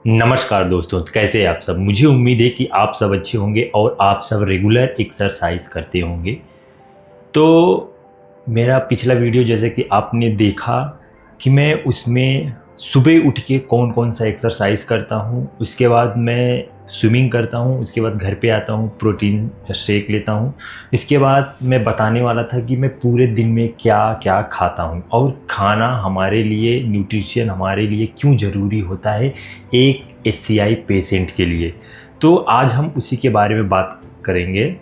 नमस्कार दोस्तों, तो कैसे हैं आप सब। मुझे उम्मीद है कि आप सब अच्छे होंगे और आप सब रेगुलर एक्सरसाइज करते होंगे। तो मेरा पिछला वीडियो जैसे कि आपने देखा कि मैं उसमें सुबह उठ के कौन कौन सा एक्सरसाइज करता हूँ, उसके बाद मैं स्विमिंग करता हूँ, उसके बाद घर पे आता हूँ, प्रोटीन शेक लेता हूँ। इसके बाद मैं बताने वाला था कि मैं पूरे दिन में क्या क्या खाता हूँ और खाना हमारे लिए, न्यूट्रिशन हमारे लिए क्यों ज़रूरी होता है एक एससीआई पेशेंट के लिए। तो आज हम उसी के बारे में बात करेंगे।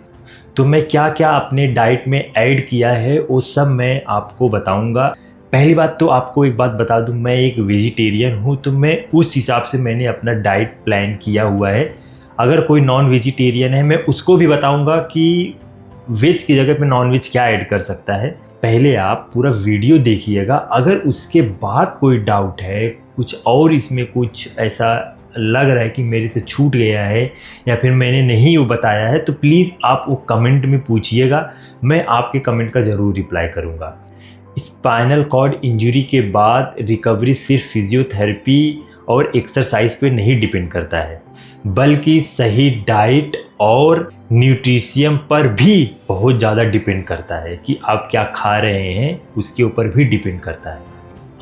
तो मैं क्या क्या अपने डाइट में ऐड किया है वो सब मैं आपको बताऊंगा। पहली बात तो आपको एक बात बता दूं, मैं एक वेजिटेरियन हूं, तो मैं उस हिसाब से मैंने अपना डाइट प्लान किया हुआ है। अगर कोई नॉन वेजिटेरियन है मैं उसको भी बताऊंगा कि वेज की जगह पे नॉन वेज क्या ऐड कर सकता है। पहले आप पूरा वीडियो देखिएगा, अगर उसके बाद कोई डाउट है, कुछ और इसमें कुछ ऐसा लग रहा है कि मेरे से छूट गया है या फिर मैंने नहीं वो बताया है, तो प्लीज़ आप वो कमेंट में पूछिएगा, मैं आपके कमेंट का ज़रूर रिप्लाई करूँगा। स्पाइनल कॉर्ड इंजरी के बाद रिकवरी सिर्फ फिजियोथेरेपी और एक्सरसाइज पे नहीं डिपेंड करता है, बल्कि सही डाइट और न्यूट्रिशियन पर भी बहुत ज़्यादा डिपेंड करता है कि आप क्या खा रहे हैं, उसके ऊपर भी डिपेंड करता है।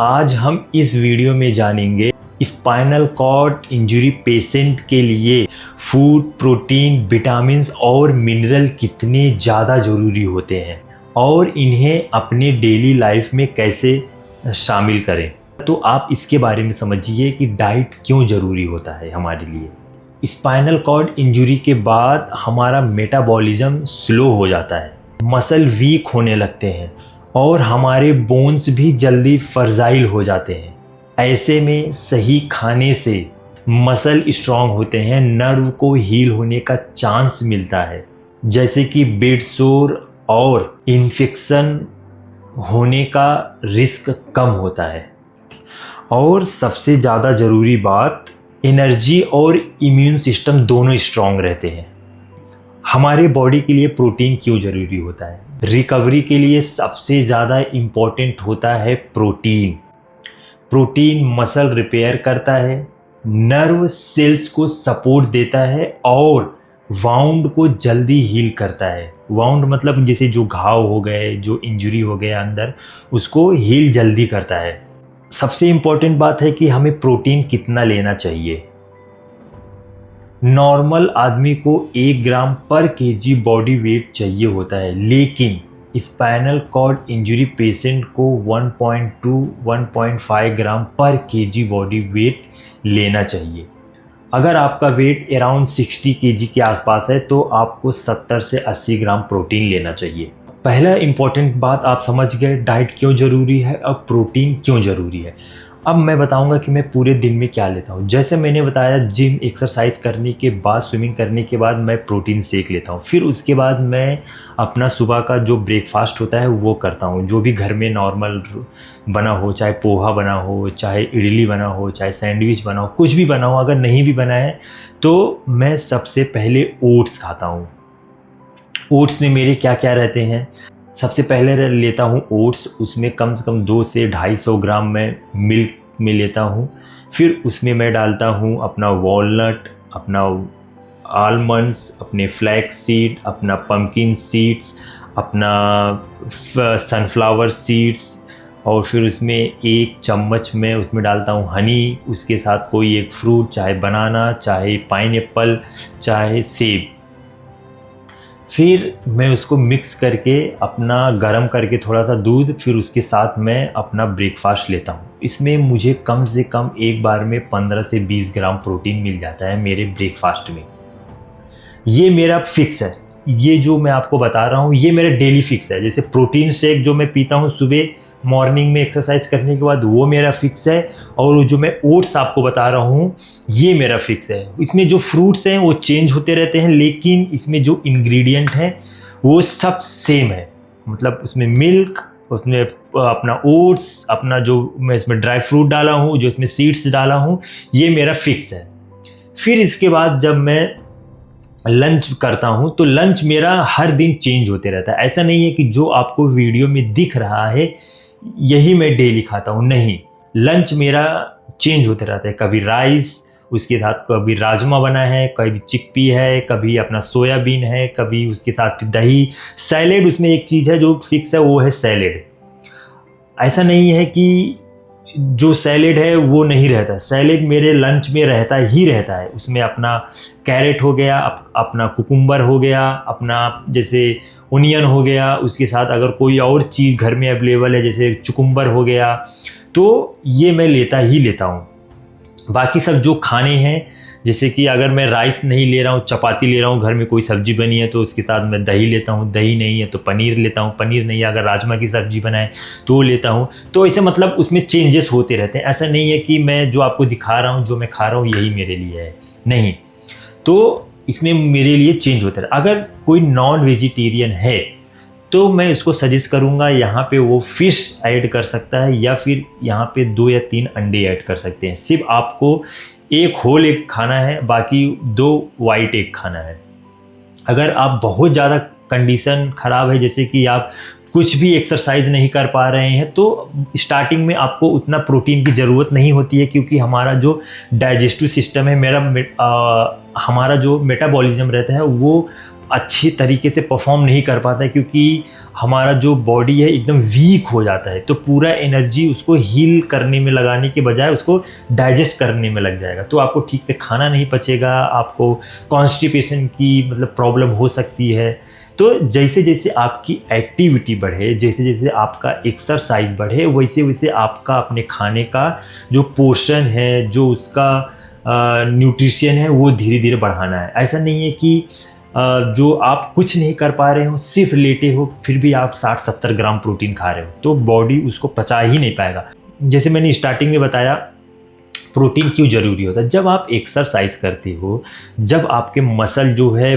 आज हम इस वीडियो में जानेंगे स्पाइनल कॉर्ड इंजरी पेशेंट के लिए फूड, प्रोटीन, विटामिन्स और मिनरल कितने ज़्यादा ज़रूरी होते हैं और इन्हें अपने डेली लाइफ में कैसे शामिल करें। तो आप इसके बारे में समझिए कि डाइट क्यों ज़रूरी होता है हमारे लिए। स्पाइनल कॉर्ड इंजरी के बाद हमारा मेटाबॉलिज्म स्लो हो जाता है, मसल वीक होने लगते हैं और हमारे बोन्स भी जल्दी फ्रजाइल हो जाते हैं। ऐसे में सही खाने से मसल स्ट्रांग होते हैं, नर्व को हील होने का चांस मिलता है, जैसे कि बेड सोर और इन्फेक्शन होने का रिस्क कम होता है। और सबसे ज़्यादा ज़रूरी बात, एनर्जी और इम्यून सिस्टम दोनों स्ट्रांग रहते हैं। हमारे बॉडी के लिए प्रोटीन क्यों ज़रूरी होता है? रिकवरी के लिए सबसे ज़्यादा इम्पॉर्टेंट होता है प्रोटीन। प्रोटीन मसल रिपेयर करता है, नर्व सेल्स को सपोर्ट देता है और वाउंड को जल्दी हील करता है। वाउंड मतलब जैसे जो घाव हो गए, जो इंजरी हो गया अंदर, उसको हील जल्दी करता है। सबसे इम्पॉर्टेंट बात है कि हमें प्रोटीन कितना लेना चाहिए। नॉर्मल आदमी को 1 ग्राम पर केजी बॉडी वेट चाहिए होता है, लेकिन स्पाइनल कॉर्ड इंजरी पेशेंट को 1.2-1.5 ग्राम पर केजी बॉडी वेट लेना चाहिए। अगर आपका वेट अराउंड 60 केजी के आसपास है तो आपको 70 से 80 ग्राम प्रोटीन लेना चाहिए। पहला इम्पॉर्टेंट बात आप समझ गए, डाइट क्यों ज़रूरी है और प्रोटीन क्यों ज़रूरी है। अब मैं बताऊंगा कि मैं पूरे दिन में क्या लेता हूँ। जैसे मैंने बताया, जिम एक्सरसाइज करने के बाद, स्विमिंग करने के बाद मैं प्रोटीन शेक लेता हूँ। फिर उसके बाद मैं अपना सुबह का जो ब्रेकफास्ट होता है वो करता हूँ, जो भी घर में नॉर्मल बना हो, चाहे पोहा बना हो, चाहे इडली बना हो, चाहे सैंडविच बना हो, कुछ भी बना हो। अगर नहीं भी बना है तो मैं सबसे पहले ओट्स खाता हूँ। ओट्स में मेरे क्या क्या रहते हैं, सबसे पहले लेता हूँ ओट्स, उसमें कम से कम 2 से 250 ग्राम मैं मिल्क में लेता हूँ। फिर उसमें मैं डालता हूँ अपना वॉलनट, अपना आलमंड्स, अपने फ्लैक्स सीड, अपना पम्पकिन सीड्स, अपना सनफ्लावर सीड्स, और फिर उसमें 1 चम्मच मैं उसमें डालता हूँ हनी। उसके साथ कोई एक फ्रूट, चाहे बनाना, चाहे पाइनएप्पल, चाहे सेब। फिर मैं उसको मिक्स करके अपना गरम करके थोड़ा सा दूध, फिर उसके साथ मैं अपना ब्रेकफास्ट लेता हूँ। इसमें मुझे कम से कम एक बार में 15 से 20 ग्राम प्रोटीन मिल जाता है मेरे ब्रेकफास्ट में। ये मेरा फिक्स है, ये जो मैं आपको बता रहा हूँ ये मेरा डेली फिक्स है। जैसे प्रोटीन शेक जो मैं पीता हूँ सुबह मॉर्निंग में एक्सरसाइज करने के बाद, वो मेरा फिक्स है। और जो मैं ओट्स आपको बता रहा हूँ ये मेरा फिक्स है। इसमें जो फ्रूट्स हैं वो चेंज होते रहते हैं, लेकिन इसमें जो इंग्रेडिएंट हैं वो सब सेम है। मतलब उसमें मिल्क, उसमें अपना ओट्स, अपना जो मैं इसमें ड्राई फ्रूट डाला हूँ, जो इसमें सीड्स डाला हूँ, ये मेरा फिक्स है। फिर इसके बाद जब मैं लंच करता हूँ तो लंच मेरा हर दिन चेंज होते रहता है। ऐसा नहीं है कि जो आपको वीडियो में दिख रहा है यही मैं डेली खाता हूँ, नहीं। लंच मेरा चेंज होते रहता है, कभी राइस, उसके साथ कभी राजमा बना है, कभी चिकपी है, कभी अपना सोयाबीन है, कभी उसके साथ दही, सैलेड उसमें एक चीज़ है जो फिक्स है, वो है सैलेड। ऐसा नहीं है कि जो सैलेड है वो नहीं रहता, सैलेड मेरे लंच में रहता ही रहता है। उसमें अपना कैरेट हो गया, अपना कुकुम्बर हो गया, अपना जैसे ओनियन हो गया, उसके साथ अगर कोई और चीज़ घर में अवेलेबल है जैसे चुकुम्बर हो गया, तो ये मैं लेता ही लेता हूँ। बाकी सब जो खाने हैं, जैसे कि अगर मैं राइस नहीं ले रहा हूँ, चपाती ले रहा हूँ, घर में कोई सब्जी बनी है तो उसके साथ मैं दही लेता हूँ, दही नहीं है तो पनीर लेता हूँ, पनीर नहीं है अगर राजमा की सब्जी बनाए तो वो लेता हूँ। तो ऐसे मतलब उसमें चेंजेस होते रहते हैं। ऐसा नहीं है कि मैं जो आपको दिखा रहा हूँ, जो मैं खा रहा हूँ यही मेरे लिए है, नहीं। तो इसमें मेरे लिए चेंज होते रहे। अगर कोई नॉन वेजिटेरियन है तो मैं इसको सजेस्ट करूँगा, यहाँ पे वो फ़िश ऐड कर सकता है, या फिर यहाँ पे 2 या 3 अंडे ऐड कर सकते हैं। सिर्फ आपको एक होल एग खाना है, बाकी 2 वाइट एग खाना है। अगर आप बहुत ज़्यादा कंडीशन ख़राब है, जैसे कि आप कुछ भी एक्सरसाइज नहीं कर पा रहे हैं, तो स्टार्टिंग में आपको उतना प्रोटीन की ज़रूरत नहीं होती है, क्योंकि हमारा जो डाइजेस्टिव सिस्टम है, हमारा जो मेटाबॉलिज्म रहता है वो अच्छी तरीके से परफॉर्म नहीं कर पाता है, क्योंकि हमारा जो बॉडी है एकदम वीक हो जाता है। तो पूरा एनर्जी उसको हील करने में लगाने के बजाय उसको डाइजेस्ट करने में लग जाएगा, तो आपको ठीक से खाना नहीं पचेगा, आपको कॉन्स्टिपेशन की मतलब प्रॉब्लम हो सकती है। तो जैसे जैसे आपकी एक्टिविटी बढ़े, जैसे जैसे आपका एक्सरसाइज बढ़े, वैसे वैसे आपका अपने खाने का जो पोर्शन है, जो उसका न्यूट्रिशन है, वो धीरे धीरे बढ़ाना है। ऐसा नहीं है कि जो आप कुछ नहीं कर पा रहे हो, सिर्फ लेटे हो, फिर भी आप 60-70 ग्राम प्रोटीन खा रहे हो, तो बॉडी उसको पचा ही नहीं पाएगा। जैसे मैंने स्टार्टिंग में बताया प्रोटीन क्यों ज़रूरी होता है। जब आप एक्सरसाइज करते हो, जब आपके मसल जो है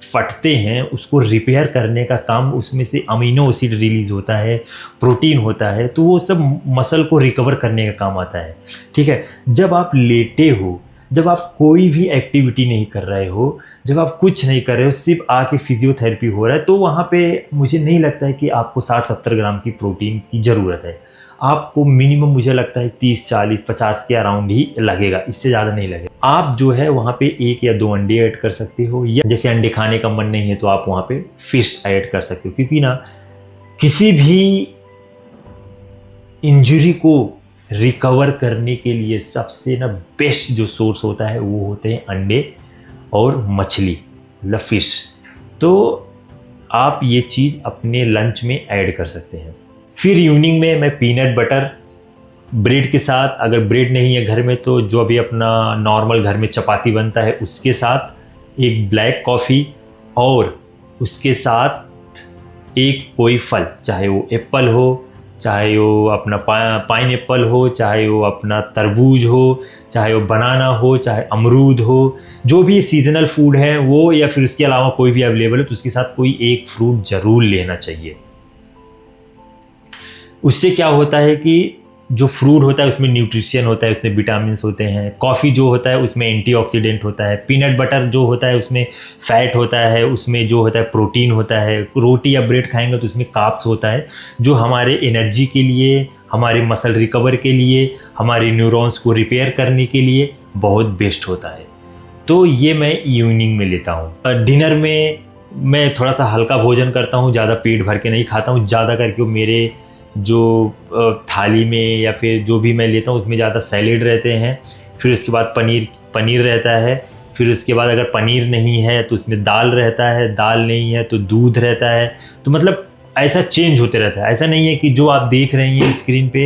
फटते हैं, उसको रिपेयर करने का काम, उसमें से अमीनो एसिड रिलीज़ होता है, प्रोटीन होता है, तो वो सब मसल को रिकवर करने का काम आता है। ठीक है, जब आप लेटे हो, जब आप कोई भी एक्टिविटी नहीं कर रहे हो, जब आप कुछ नहीं कर रहे हो, सिर्फ आके फिजियोथेरेपी हो रहा है, तो वहाँ पे मुझे नहीं लगता है कि आपको 60-70 ग्राम की प्रोटीन की ज़रूरत है। आपको मिनिमम मुझे लगता है 30, 40, 50 के अराउंड ही लगेगा, इससे ज़्यादा नहीं लगेगा। आप जो है वहाँ पे 1 या 2 अंडे ऐड कर सकते हो, या जैसे अंडे खाने का मन नहीं है तो आप वहाँ पे फिश ऐड कर सकते हो, क्योंकि ना किसी भी इंजरी को रिकवर करने के लिए सबसे ना बेस्ट जो सोर्स होता है वो होते हैं अंडे और मछली, मतलब फिश। तो आप ये चीज़ अपने लंच में ऐड कर सकते हैं। फिर इवनिंग में मैं पीनट बटर ब्रेड के साथ, अगर ब्रेड नहीं है घर में तो जो अभी अपना नॉर्मल घर में चपाती बनता है उसके साथ एक ब्लैक कॉफ़ी, और उसके साथ एक कोई फल, चाहे वो एप्पल हो, चाहे वो अपना पाइन एप्पल हो, चाहे वो अपना तरबूज हो, चाहे वो बनाना हो, चाहे अमरूद हो, जो भी सीजनल फूड है वो, या फिर उसके अलावा कोई भी अवेलेबल है तो उसके साथ कोई एक फ्रूट ज़रूर लेना चाहिए। उससे क्या होता है कि जो फ्रूट होता है उसमें न्यूट्रिशन होता है, उसमें विटामिन्स होते हैं। कॉफ़ी जो होता है उसमें एंटीऑक्सीडेंट होता है। पीनट बटर जो होता है उसमें फ़ैट होता है, उसमें जो होता है प्रोटीन होता है। रोटी या ब्रेड खाएंगे तो उसमें कार्ब्स होता है, जो हमारे एनर्जी के लिए, हमारे मसल रिकवर के लिए, हमारे न्यूरॉन्स को रिपेयर करने के लिए बहुत बेस्ट होता है। तो ये मैं इवनिंग में लेता हूँ। डिनर में मैं थोड़ा सा हल्का भोजन करता हूँ, ज़्यादा पेट भर के नहीं खाता हूँ। ज़्यादा करके मेरे जो थाली में या फिर जो भी मैं लेता हूँ उसमें ज़्यादा सैलेड रहते हैं। फिर उसके बाद पनीर रहता है। फिर उसके बाद अगर पनीर नहीं है तो उसमें दाल रहता है, दाल नहीं है तो दूध रहता है। तो मतलब ऐसा चेंज होते रहता है। ऐसा नहीं है कि जो आप देख रहे हैं स्क्रीन पे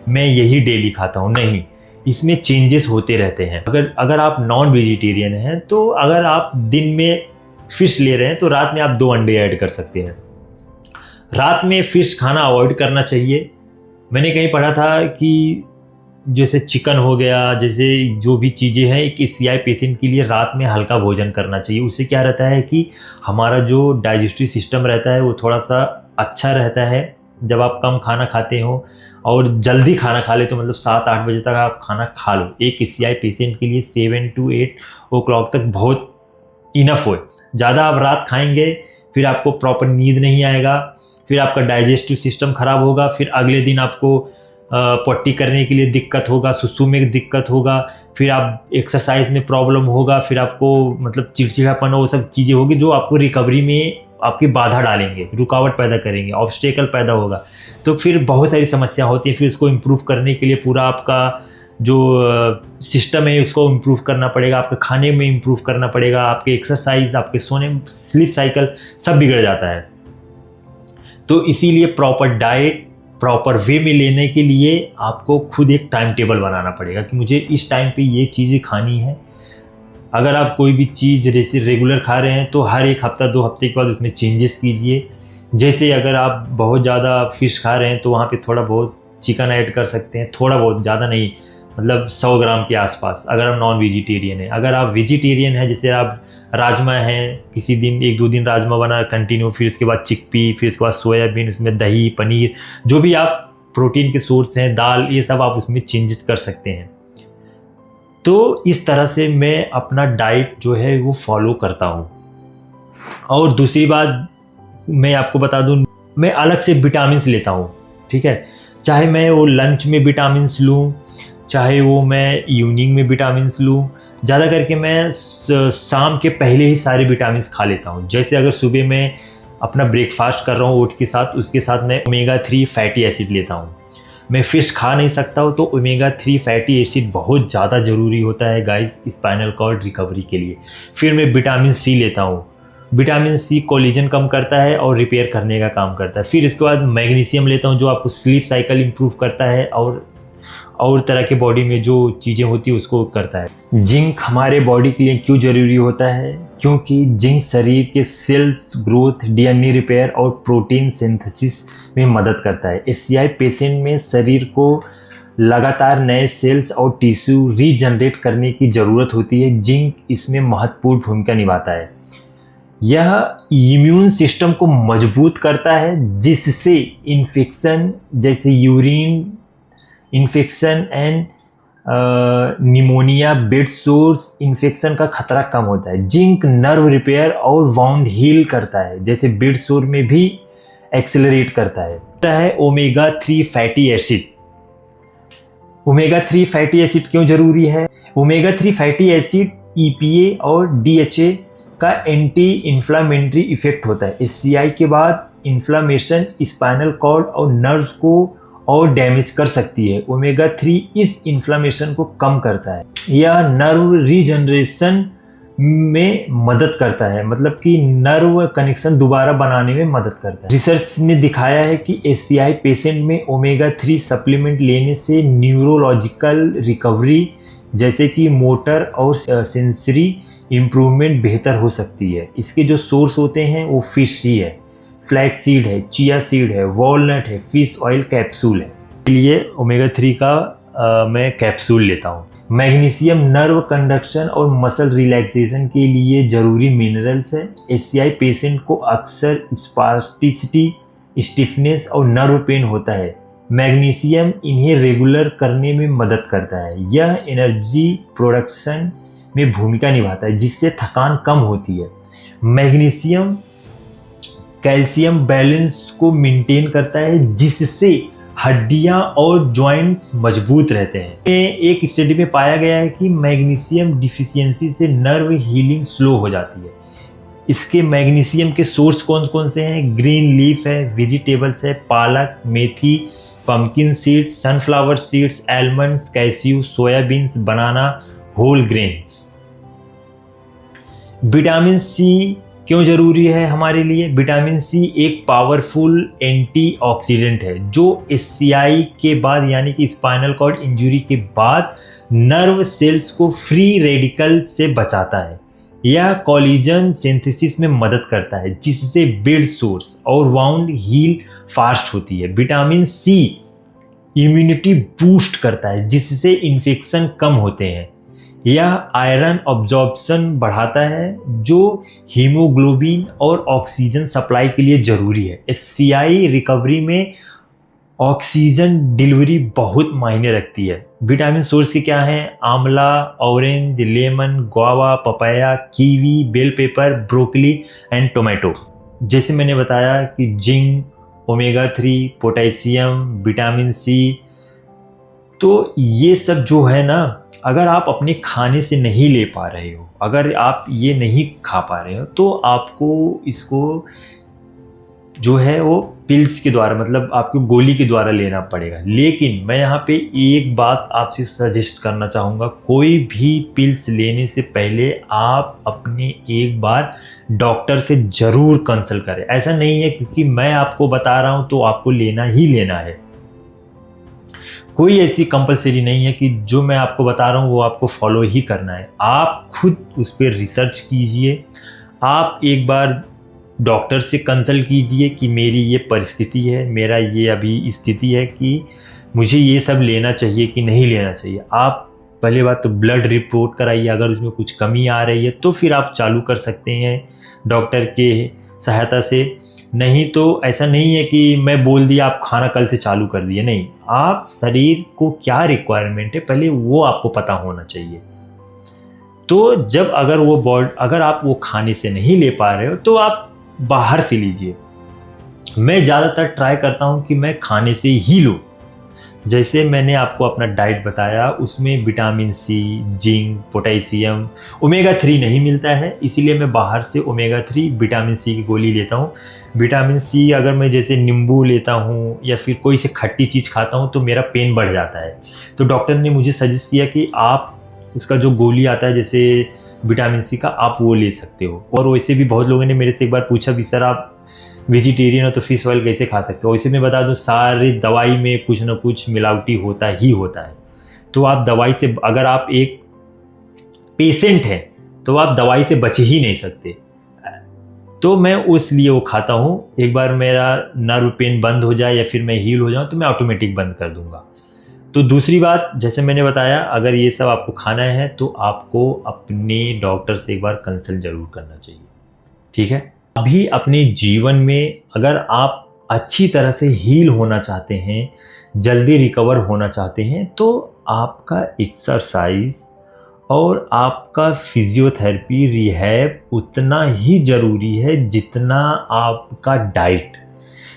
मैं यही डेली खाता हूँ, नहीं, इसमें चेंजेस होते रहते हैं। अगर आप नॉन वेजिटेरियन हैं तो अगर आप दिन में फ़िश ले रहे हैं तो रात में आप 2 अंडे ऐड कर सकते हैं। रात में फ़िश खाना अवॉइड करना चाहिए। मैंने कहीं पढ़ा था कि जैसे चिकन हो गया, जैसे जो भी चीज़ें हैं, एक एसीआई पेशेंट के लिए रात में हल्का भोजन करना चाहिए। उससे क्या रहता है कि हमारा जो डाइजेस्टिव सिस्टम रहता है वो थोड़ा सा अच्छा रहता है। जब आप कम खाना खाते हो और जल्दी खाना खा ले तो मतलब 7-8 बजे तक आप खाना खा लो। एक एसीआई पेशेंट के लिए 7 to 8 o'clock तक बहुत इनफ हो। ज़्यादा आप रात खाएंगे फिर आपको प्रॉपर नींद नहीं आएगा, फिर आपका डाइजेस्टिव सिस्टम ख़राब होगा, फिर अगले दिन आपको पट्टी करने के लिए दिक्कत होगा, सुसु में दिक्कत होगा, फिर आप एक्सरसाइज में प्रॉब्लम होगा, फिर आपको मतलब चिड़चिड़ापन, वो सब चीज़ें होगी जो आपको रिकवरी में आपकी बाधा डालेंगे, रुकावट पैदा करेंगे, ऑब्स्टेकल पैदा होगा। तो फिर बहुत सारी समस्या होती है। फिर इसको इम्प्रूव करने के लिए पूरा आपका जो सिस्टम है उसको इम्प्रूव करना पड़ेगा, आपके खाने में इम्प्रूव करना पड़ेगा, आपके एक्सरसाइज, आपके सोने, स्लीप साइकिल सब बिगड़ जाता है। तो इसीलिए प्रॉपर डाइट प्रॉपर वे में लेने के लिए आपको खुद एक टाइम टेबल बनाना पड़ेगा कि मुझे इस टाइम पे ये चीज़ें खानी है। अगर आप कोई भी चीज़ जैसे रेगुलर खा रहे हैं तो हर एक हफ्ता 2 हफ्ते के बाद उसमें चेंजेस कीजिए। जैसे अगर आप बहुत ज़्यादा फ़िश खा रहे हैं तो वहाँ पे थोड़ा बहुत चिकन ऐड कर सकते हैं, थोड़ा बहुत, ज़्यादा नहीं, मतलब 100 ग्राम के आसपास। अगर आप नॉन वेजिटेरियन हैं, अगर आप वेजिटेरियन हैं, जैसे आप राजमा हैं, किसी दिन 1-2 दिन राजमा बना कंटिन्यू, फिर उसके बाद चिकपी, फिर उसके बाद सोयाबीन, उसमें दही, पनीर, जो भी आप प्रोटीन के सोर्स हैं, दाल, ये सब आप उसमें चेंजेस कर सकते हैं। तो इस तरह से मैं अपना डाइट जो है वो फॉलो करता हूँ। और दूसरी बात मैं आपको बता दूँ, मैं अलग से विटामिन्स लेता हूँ, ठीक है। चाहे मैं वो लंच में विटामिन्स लूँ, चाहे वो मैं इवनिंग में विटामिन्स लूँ, ज़्यादा करके मैं शाम के पहले ही सारे विटामिन्स खा लेता हूँ। जैसे अगर सुबह मैं अपना ब्रेकफास्ट कर रहा हूँ ओट्स के साथ, उसके साथ मैं ओमेगा 3 फैटी एसिड लेता हूँ। मैं फ़िश खा नहीं सकता हूँ तो ओमेगा 3 फैटी एसिड बहुत ज़्यादा ज़रूरी होता है गाइस स्पाइनल कॉर्ड रिकवरी के लिए। फिर मैं विटामिन सी लेता हूँ। विटामिन सी कोलेजन कम करता है और रिपेयर करने का काम करता है। फिर इसके बाद मैग्नीशियम लेता हूँ जो आपको स्लीप साइकिल इम्प्रूव करता है और तरह के बॉडी में जो चीज़ें होती है उसको करता है। जिंक हमारे बॉडी के लिए क्यों ज़रूरी होता है? क्योंकि जिंक शरीर के सेल्स ग्रोथ, डीएनए रिपेयर और प्रोटीन सिंथेसिस में मदद करता है। एससीआई पेशेंट में शरीर को लगातार नए सेल्स और टिश्यू रीजनरेट करने की ज़रूरत होती है। जिंक इसमें महत्वपूर्ण भूमिका निभाता है। यह इम्यून सिस्टम को मजबूत करता है जिससे इन्फेक्शन जैसे urine infection and pneumonia, bed source infection का खतरा कम होता है। जिंक नर्व रिपेयर और वाउंड हील करता है, जैसे बेड सोर में भी एक्सेलरेट करता है। Omega 3 fatty acid. Omega 3 fatty acid क्यों जरूरी है? ओमेगा 3 फैटी एसिड ईपीए और डीएचए का एंटी इन्फ्लामेटरी इफेक्ट होता है। एससीआई के बाद इन्फ्लामेशन स्पाइनल कॉर्ड और नर्व्स को और डैमेज कर सकती है। ओमेगा 3 इस इन्फ्लामेशन को कम करता है। यह नर्व रीजनरेशन में मदद करता है, मतलब कि नर्व कनेक्शन दोबारा बनाने में मदद करता है। रिसर्च ने दिखाया है कि एससीआई पेशेंट में ओमेगा 3 सप्लीमेंट लेने से न्यूरोलॉजिकल रिकवरी जैसे कि मोटर और सेंसरी इम्प्रूवमेंट बेहतर हो सकती है। इसके जो सोर्स होते हैं वो फिश ही है, फ्लैक्स सीड है, चिया सीड है, वॉलनट है, फिश ऑयल कैप्सूल है। इसलिए ओमेगा 3 का मैं कैप्सूल लेता हूँ। मैग्नीशियम नर्व कंडक्शन और मसल रिलैक्सेशन के लिए ज़रूरी मिनरल्स है। एससीआई पेशेंट को अक्सर स्पास्टिसिटी, स्टिफनेस और नर्व पेन होता है। मैग्नीशियम इन्हें रेगुलर करने में मदद करता है। यह एनर्जी प्रोडक्शन में भूमिका निभाता है जिससे थकान कम होती है। मैग्नीशियम कैल्शियम बैलेंस को मेंटेन करता है जिससे हड्डियां और जॉइंट्स मजबूत रहते हैं। एक स्टडी में पाया गया है कि मैग्नीशियम डिफिशियंसी से नर्व हीलिंग स्लो हो जाती है। इसके मैग्नीशियम के सोर्स कौन कौन से हैं? ग्रीन लीफ है, वेजिटेबल्स है, पालक, मेथी, pumpkin seeds, sunflower seeds, almonds, cashew, soyabeans, banana, whole grains. Vitamin C क्यों जरूरी है हमारे लिए? विटामिन सी एक पावरफुल एंटीऑक्सीडेंट है जो एससीआई के बाद यानी कि स्पाइनल कॉर्ड इंजरी के बाद नर्व सेल्स को फ्री रेडिकल से बचाता है। यह कोलेजन सिंथेसिस में मदद करता है जिससे बेड सोर्स और वाउंड हील फास्ट होती है। विटामिन सी इम्यूनिटी बूस्ट करता है जिससे इन्फेक्शन कम होते हैं। यह आयरन ऑब्जॉर्प्शन बढ़ाता है जो हीमोग्लोबिन और ऑक्सीजन सप्लाई के लिए ज़रूरी है। एससीआई रिकवरी में ऑक्सीजन डिलीवरी बहुत मायने रखती है। विटामिन सोर्स के क्या हैं? Amla, orange, lemon, guava, papaya, kiwi, bell pepper, broccoli and tomato. जैसे मैंने बताया कि zinc, omega 3, potassium, vitamin C, तो ये सब जो है ना, अगर आप अपने खाने से नहीं ले पा रहे हो, अगर आप ये नहीं खा पा रहे हो, तो आपको इसको जो है वो पिल्स के द्वारा, मतलब आपको गोली के द्वारा लेना पड़ेगा। लेकिन मैं यहाँ पे एक बात आपसे सजेस्ट करना चाहूँगा, कोई भी पिल्स लेने से पहले आप अपने एक बार डॉक्टर से ज़रूर कंसल्ट करें। ऐसा नहीं है क्योंकि मैं आपको बता रहा हूँ तो आपको लेना ही लेना है। कोई ऐसी कंपलसरी नहीं है कि जो मैं आपको बता रहा हूँ वो आपको फॉलो ही करना है। आप खुद उस पर रिसर्च कीजिए, आप एक बार डॉक्टर से कंसल्ट कीजिए कि मेरी ये परिस्थिति है, मेरा ये अभी स्थिति है कि मुझे ये सब लेना चाहिए कि नहीं लेना चाहिए। आप पहले बात तो ब्लड रिपोर्ट कराइए, अगर उसमें कुछ कमी आ रही है तो फिर आप चालू कर सकते हैं डॉक्टर के सहायता से। नहीं तो ऐसा नहीं है कि मैं बोल दिया आप खाना कल से चालू कर दिए, नहीं, आप शरीर को क्या रिक्वायरमेंट है पहले वो आपको पता होना चाहिए। तो जब अगर आप वो खाने से नहीं ले पा रहे हो तो आप बाहर से लीजिए। मैं ज़्यादातर ट्राई करता हूँ कि मैं खाने से ही लूँ। जैसे मैंने आपको अपना डाइट बताया, उसमें vitamin C, zinc, potassium, omega 3 नहीं मिलता है, इसीलिए मैं बाहर से ओमेगा 3 विटामिन सी की गोली लेता हूँ। विटामिन सी अगर मैं जैसे नींबू लेता हूँ या फिर कोई से खट्टी चीज़ खाता हूँ तो मेरा पेन बढ़ जाता है। तो डॉक्टर ने मुझे सजेस्ट किया कि आप उसका जो गोली आता है जैसे विटामिन सी का, आप वो ले सकते हो। और वैसे भी बहुत लोगों ने मेरे से एक बार पूछा भी, सर आप वेजिटेरियन हो तो फिश ऑयल कैसे खा सकते हो? वैसे मैं बता दूं, सारी दवाई में कुछ ना कुछ मिलावटी होता ही होता है। तो आप दवाई से, अगर आप एक पेशेंट हैं तो आप दवाई से बच ही नहीं सकते। तो मैं उस लिए वो खाता हूँ। एक बार मेरा नर्व पेन बंद हो जाए या फिर मैं हील हो जाऊँ तो मैं ऑटोमेटिक बंद कर दूंगा। तो दूसरी बात, जैसे मैंने बताया, अगर ये सब आपको खाना है तो आपको अपने डॉक्टर से एक बार कंसल्ट जरूर करना चाहिए, ठीक है। अभी अपने जीवन में अगर आप अच्छी तरह से हील होना चाहते हैं, जल्दी रिकवर होना चाहते हैं, तो आपका एक्सरसाइज और आपका फिजियोथेरेपी, रिहैब उतना ही ज़रूरी है जितना आपका डाइट।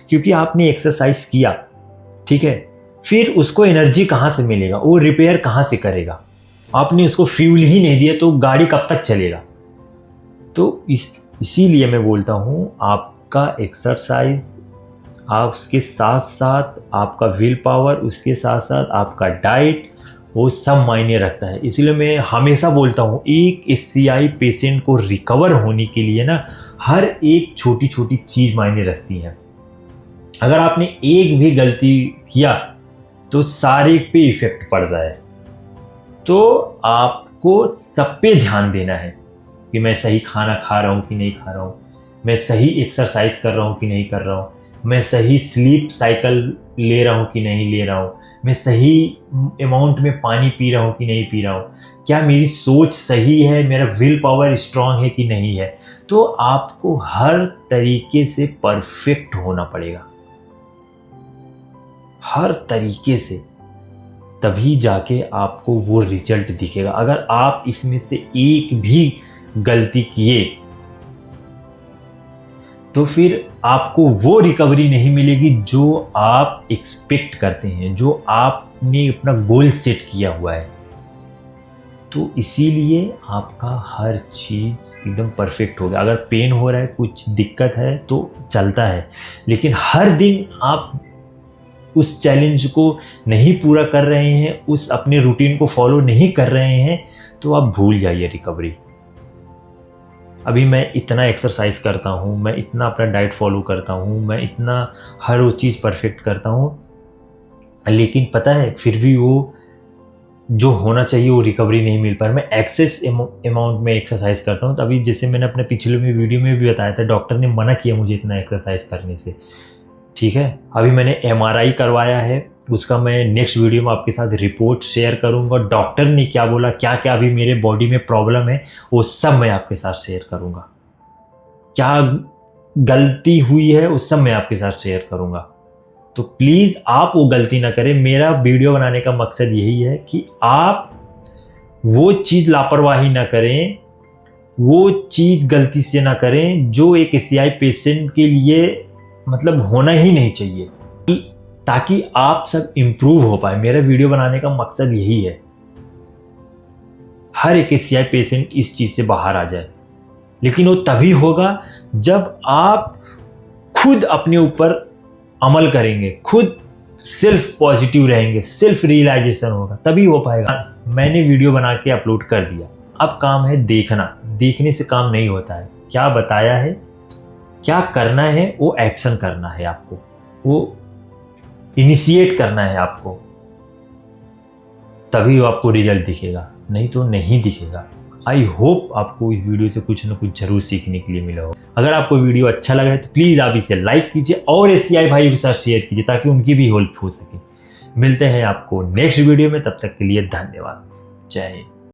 क्योंकि आपने एक्सरसाइज किया, ठीक है, फिर उसको एनर्जी कहाँ से मिलेगा, वो रिपेयर कहाँ से करेगा? आपने उसको फ्यूल ही नहीं दिया तो गाड़ी कब तक चलेगा? तो इसीलिए मैं बोलता हूँ, आपका एक्सरसाइज, आप उसके साथ साथ आपका विल पावर, उसके साथ साथ आपका डाइट, वो सब मायने रखता है। इसलिए मैं हमेशा बोलता हूँ, एक SCI पेशेंट को रिकवर होने के लिए ना हर एक छोटी छोटी चीज़ मायने रखती है। अगर आपने एक भी गलती किया तो सारे पे इफेक्ट पड़ता है। तो आपको सब पे ध्यान देना है कि मैं सही खाना खा रहा हूँ कि नहीं खा रहा हूँ, मैं सही एक्सरसाइज कर रहा हूँ कि नहीं कर रहा हूँ, मैं सही स्लीप साइकिल ले रहा हूँ कि नहीं ले रहा हूँ, मैं सही अमाउंट में पानी पी रहा हूँ कि नहीं पी रहा हूँ, क्या मेरी सोच सही है, मेरा विल पावर स्ट्रांग है कि नहीं है। तो आपको हर तरीके से परफेक्ट होना पड़ेगा, हर तरीके से, तभी जाके आपको वो रिजल्ट दिखेगा। अगर आप इसमें से एक भी गलती किए तो फिर आपको वो रिकवरी नहीं मिलेगी जो आप एक्सपेक्ट करते हैं, जो आपने अपना गोल सेट किया हुआ है। तो इसीलिए आपका हर चीज़ एकदम परफेक्ट होगा। अगर पेन हो रहा है, कुछ दिक्कत है तो चलता है, लेकिन हर दिन आप उस चैलेंज को नहीं पूरा कर रहे हैं, उस अपने रूटीन को फॉलो नहीं कर रहे हैं, तो आप भूल जाइए रिकवरी। अभी मैं इतना एक्सरसाइज करता हूँ, मैं इतना अपना डाइट फॉलो करता हूँ, मैं इतना हर वो चीज़ परफेक्ट करता हूँ, लेकिन पता है फिर भी वो जो होना चाहिए वो रिकवरी नहीं मिल पा रहा। मैं एक्सेस अमाउंट में एक्सरसाइज करता हूँ। तभी जैसे मैंने अपने पिछले वीडियो में भी बताया था, डॉक्टर ने मना किया मुझे इतना एक्सरसाइज करने से, ठीक है। अभी मैंने MRI करवाया है, उसका मैं नेक्स्ट वीडियो में आपके साथ रिपोर्ट शेयर करूंगा। डॉक्टर ने क्या बोला, क्या क्या अभी मेरे बॉडी में प्रॉब्लम है, वो सब मैं आपके साथ शेयर करूंगा। क्या गलती हुई है वो सब मैं आपके साथ शेयर करूंगा। तो प्लीज़ आप वो गलती ना करें। मेरा वीडियो बनाने का मकसद यही है कि आप वो चीज़ लापरवाही ना करें, वो चीज़ गलती से ना करें जो एक SCI पेशेंट के लिए मतलब होना ही नहीं चाहिए, ताकि आप सब इम्प्रूव हो पाए। मेरा वीडियो बनाने का मकसद यही है, हर एक एसीआई पेशेंट इस चीज़ से बाहर आ जाए। लेकिन वो तभी होगा जब आप खुद अपने ऊपर अमल करेंगे, खुद सेल्फ पॉजिटिव रहेंगे, सेल्फ रियलाइजेशन होगा, तभी हो पाएगा। मैंने वीडियो बना के अपलोड कर दिया, अब काम है देखना। देखने से काम नहीं होता है, क्या बताया है, क्या करना है, वो एक्शन करना है आपको, वो इनिशिएट करना है आपको, तभी वो आपको रिजल्ट दिखेगा, नहीं तो नहीं दिखेगा। आई होप आपको इस वीडियो से कुछ ना कुछ जरूर सीखने के लिए मिला हो। अगर आपको वीडियो अच्छा लगा है तो प्लीज़ आप इसे लाइक कीजिए और एसीआई भाई के साथ शेयर कीजिए ताकि उनकी भी हेल्प हो सके। मिलते हैं आपको नेक्स्ट वीडियो में, तब तक के लिए धन्यवाद। जय हिंद।